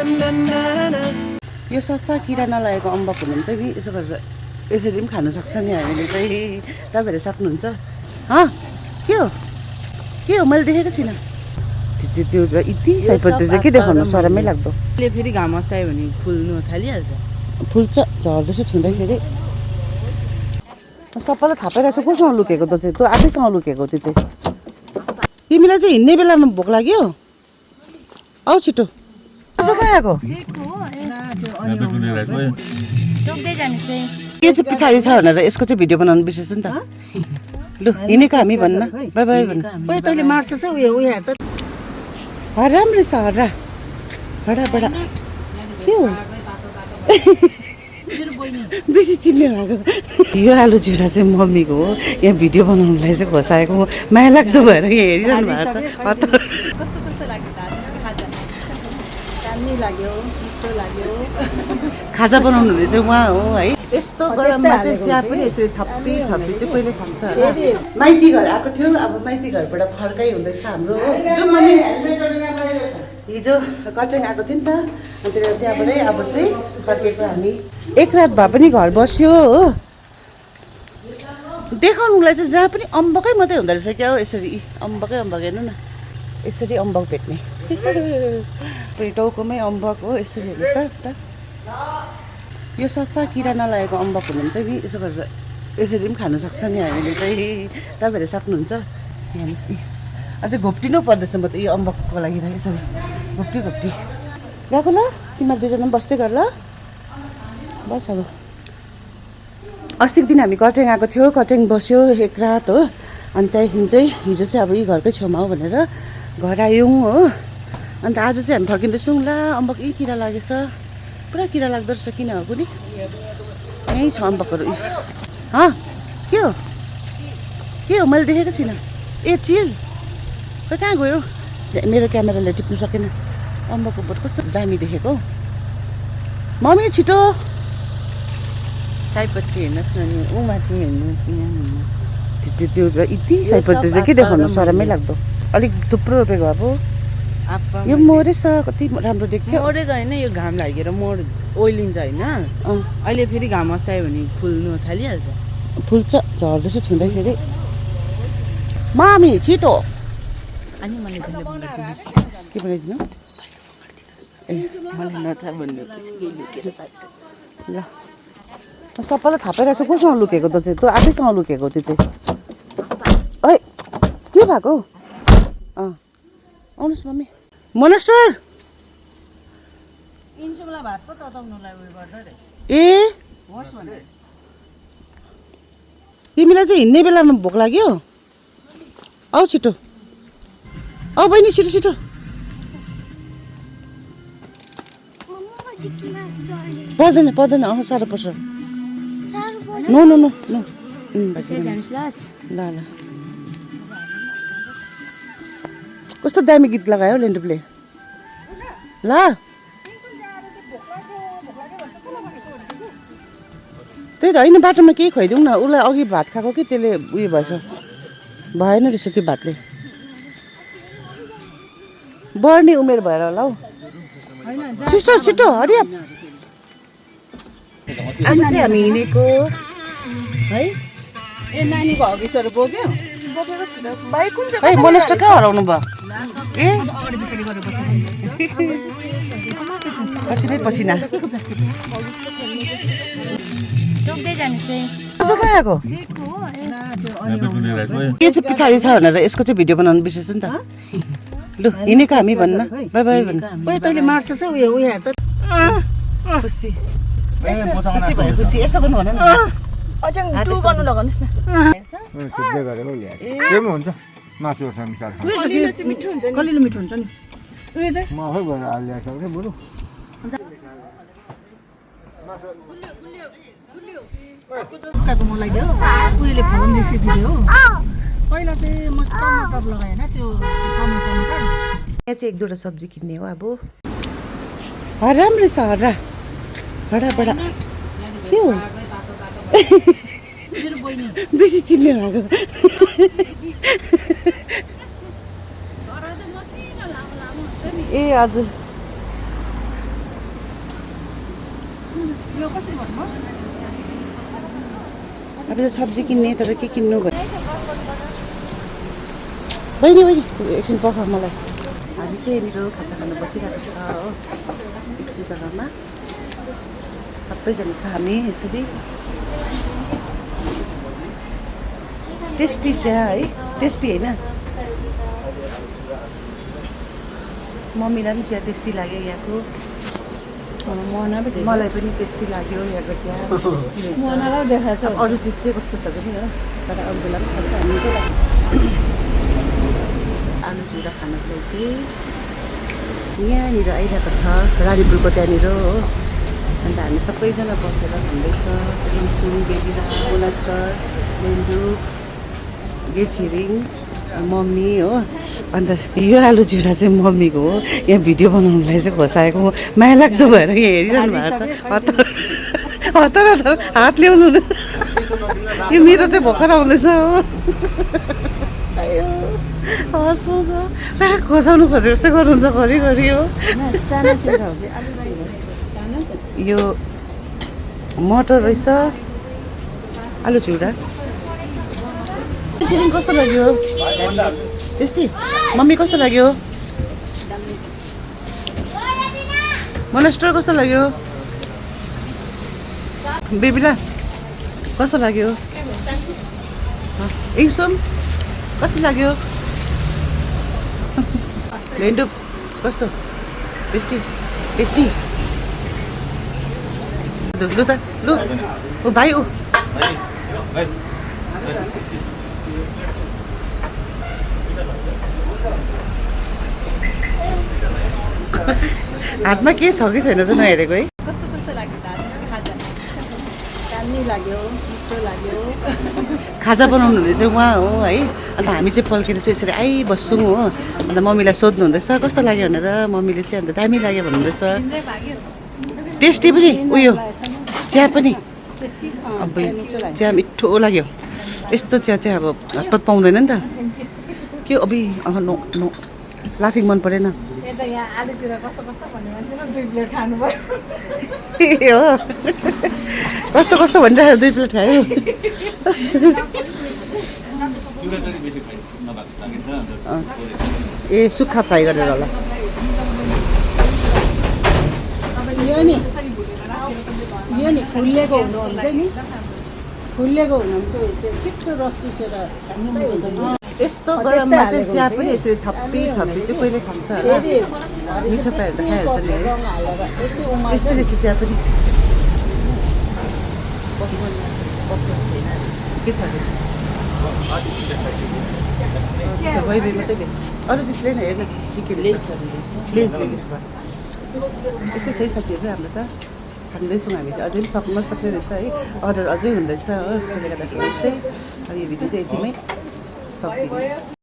यो सफा किरा नलागेको अम्बक हुनुहुन्छ कि यसो गरेर यसरी पनि खानु सक्छ नि हामीले चाहिँ तपाईँहरू सक्नुहुन्छ के हो मैले देखेको छुइनँ त्यो यति सयपत्री चाहिँ के देखाउनु सरमै लाग्दो अहिले फेरि घाम अस्तायो भने फुल्नु थालिहाल्छ फुल्छ झर्दैछ छुँदाखेरि सबैलाई थापेर चाहिँ कोसँग लुकेको त चाहिँ तँ आफैसँग लुकेको त्यो चाहिँ तिमीलाई चाहिँ हिँड्ने बेलामा भोक लाग्यो आऊ छिटो आज कहाँ आएको के चाहिँ पछाडि छ भनेर यसको चाहिँ भिडियो बनाउनु बिर्सेछ नि त लु हिँडेको हामी भन्न बाई बाई भन्न तैँले मार्छस् उयो त राम्रो छ हरा बडा के हो बेसी चिन्ने भएको यो आलु जुरा चाहिँ मम्मीको हो यहाँ भिडियो बनाउनुलाई चाहिँ खोसाएको माया लाग्दो भएर यहाँ हेरिरहनु भएको छ खाजा बनाउनु हुने चाहिँ उहाँ हो है यस्तो गरममा चाहिँ चिया पनि यसरी थप्पी चाहिँ पहिले खान्छ माइती घर आएको थियो अब माइती घरबाट फर्काइ हुँदैछ हाम्रो हिजो कटिङ आएको थियो नि त अन्त त्यहाँबाटै अब चाहिँ फर्केको हामी एक रात भए पनि घर बस्यो हो देखाउनुलाई चाहिँ जहाँ पनि अम्बकै मात्रै हुँदो रहेछ क्या हो यसरी अम्बकै हेर्नु न यसरी अम्बक भेट्ने टाउकोमै अम्बक हो यसरी हेर्नुहोस् त यो सफा किरा नलागेको अम्बक हुनुहुन्छ कि यसो गरेर यसरी पनि खानु सक्छ नि हामीले चाहिँ तपाईँहरू सक्नुहुन्छ हेर्नुहोस् नि अझै घोप्टिनु पर्दैछ म त यो अम्बकको लागि त यसरी घोप्टी गएको ल तिमीहरू दुईजना पनि बस्दै गर ल बस अब अस्तिको दिन हामी कटिङ आएको थियो कटिङ बस्यो एक रात हो अनि त्यहाँदेखि चाहिँ हिजो चाहिँ अब यी घरकै छेउमा हो भनेर घर आयौँ हो अन्त आज चाहिँ हामी फर्किँदैछौँ ला अम्बक यही किरा लागेछ पुरा किरा लाग्दो रहेछ किन हो कुनै यहीँ छ अम्बकहरू के हो मैले देखेको छुइनँ ए चिल खै कहाँ गयो मेरो क्यामेराले टिप्नु सकेन अम्बकको बोट कस्तो दामी देखेको मम्मी छिटो सयपत्री हेर्नुहोस् न नि ऊ माथि हेर्नुहोस् त्यो यति सयपत्री चाहिँ के देखाउनु सरमै लाग्दो अलिक थुप्रो रोपेको अब यो मरेछ कति राम्रो देख्थ्यो मरेको होइन यो घाम लागेर ओइलिन्छ होइन अहिले फेरि घाम अस्तायो भने फुल्नु थालिहाल्छ फुल्छ झर्दैछ छुँदाखेरि मामी छिटो अनि मलाई के बनाइदिनु ए मलाई नचा भन्नु ल सबैलाई थापेर चाहिँ कोसँग लुकेको त चाहिँ तँ आफैसँग लुकेको त्यो चाहिँ है के भएको आउनुहोस् मम्मी मोनेस्टर ए तिमीलाई चाहिँ हिँड्ने बेलामा भोक लाग्यो आऊ छिटो आऊ बहिनी छिटो पर्दैन साह्रो पर्छ नो ल कस्तो दामी गीत लगायो लेन्डुपले ल त्यही त होइन बाटोमा केही खुवाइदिउँ न उसलाई अघि भात खाएको कि त्यसले उयो भएछ भएन रहेछ त्यो भातले बढ्ने उमेर भएर होला हौ सिस्टर छिटो हरिया अब चाहिँ हामी हिँडेको है ए नानीको हगिसहरू बोक्यो खै मोनेस्टर कहाँ हराउनु भयो ए पसिना आज कहाँ आएको के चाहिँ पछाडि छ भनेर यसको चाहिँ भिडियो बनाउनु बिर्सेछ नि त लु हिँडेको हामी भन्न बाई बाई भन्न तैँले मार्छस् उयो त खुसी भयो खुसी यसो गर्नु भन न अझै टु गर्नु लगाउनुहोस् न सिधै गरेर ल्याएको केमा हुन्छ मासुसँग मिसाल मिठो हुन्छ नि कलिलो मिठो हुन्छ नि उयो चाहिँ म आफै गरेर ल्याएको छ बरु काको मलाई दियो उयोले फलाउनु बिर्सिदियो हो पहिला चाहिँ म टमाटर लगाएन त्यो टमाटर यहाँ चाहिँ एक दुईवटा सब्जी किन्ने हो अब राम्रो छ बडा के हो बेसी चिन्ने भएको ए हजुर यो कसरी भन्नु अब त सब्जी किन्ने तपाईँ के किन्नु भयो बहिनी एकछिन पख मलाई हामी चाहिँ यहाँनिर खाजा खानु बसिरहेको छ हो यस्तो जग्गामा सबैजना छ हामी यसरी टेस्टी चिया है टेस्टी होइन मम्मीलाई पनि चिया टेस्टी लाग्यो यहाँको मलाई पनि टेस्टी लाग्यो यहाँको चिया टेस्टी रहेछ अब अरू चिज चाहिँ कस्तो छ पनि हो तर अरू बेला पनि खान्छ हामी चाहिँ आलु चिउरा खानको लागि चाहिँ यहाँनिर आइरहेको छ रानीपुलको त्यहाँनिर हो अन्त हामी सबैजना बसेर खाँदैछ रिन्सुङ बेबिना मोनास्टर मेन्डु गेछिरिङ मम्मी हो अन्त यो आलु चिउरा चाहिँ मम्मीको हो यहाँ भिडियो बनाउनुलाई चाहिँ खोसाएको माया लाग्दो भएर यहाँ हेरिरहनु भएको छ हतार हतार हात ल्याउनु हुँदैन यो मेरो चाहिँ भर्खर आउँदैछ हो हँसाउँछ खोसाउनु खोजेको जस्तै गर्नुहुन्छ घरिघरि हो यो मटर रहेछ आलु चिउरा सिरिङ कस्तो लाग्यो टेस्टी मम्मी कस्तो लाग्यो मोनास्टर कस्तो लाग्यो बेबिला कस्तो लाग्यो इङ्सुम कति लाग्यो भेन्डु कस्तो टेस्टी टेस्टी लु त लु ऊ भाइ ऊ हातमा के छ कि छैन चाहिँ नहेरेको है कस्तो कस्तो लाग्यो खाजा दामी लाग्यो मिठो लाग्यो खाजा बनाउनु हुने चाहिँ उहाँ हो है अन्त हामी चाहिँ पल्केर चाहिँ यसरी आइबस्छौँ हो अन्त मम्मीलाई सोध्नु हुँदैछ कस्तो लाग्यो भनेर मम्मीले चाहिँ अन्त दामी लाग्यो भन्नुहुँदैछ टेस्टी पनि उयो चिया पनि अब चिया मिठो लाग्यो यस्तो चिया चाहिँ अब हतपत पाउँदैन नि त के अब नो नो लाफिङ मन परेन यता यहाँ आलु चिउरा कस्तो कस्तो भन्ने मान्छे 2 प्लेट खानुभयो ए हो कस्तो कस्तो भनिरहेको 2 प्लेट खायो ए सुक्खा फ्राई गरेर होला यो नि फुलिएको हुनुहुन्छ नि फुलिएको हुनुहुन्छ त्यो छिट्टो रस निस्केर यस्तो गरममा चाहिँ चिया पनि यसरी थप्पी थप्पी चाहिँ कहिले खान्छ होला मिठो पाएर खाइहाल्छ नि है यस्तो रहेछ चिया पनि के छ भइ मात्रै अरू चाहिँ प्लेन हेर्न के लेसहरू लेस लेस भयो यस्तै छ है साथीहरू हाम्रो सास खाँदैछौँ हामी चाहिँ अझै पनि सक्नु नसक्ने रहेछ है अर्डर अझै हुँदैछ हो त्यसले गर्दाखेरि चाहिँ अब यो भिडियो चाहिँ यतिमै सक्दिनँ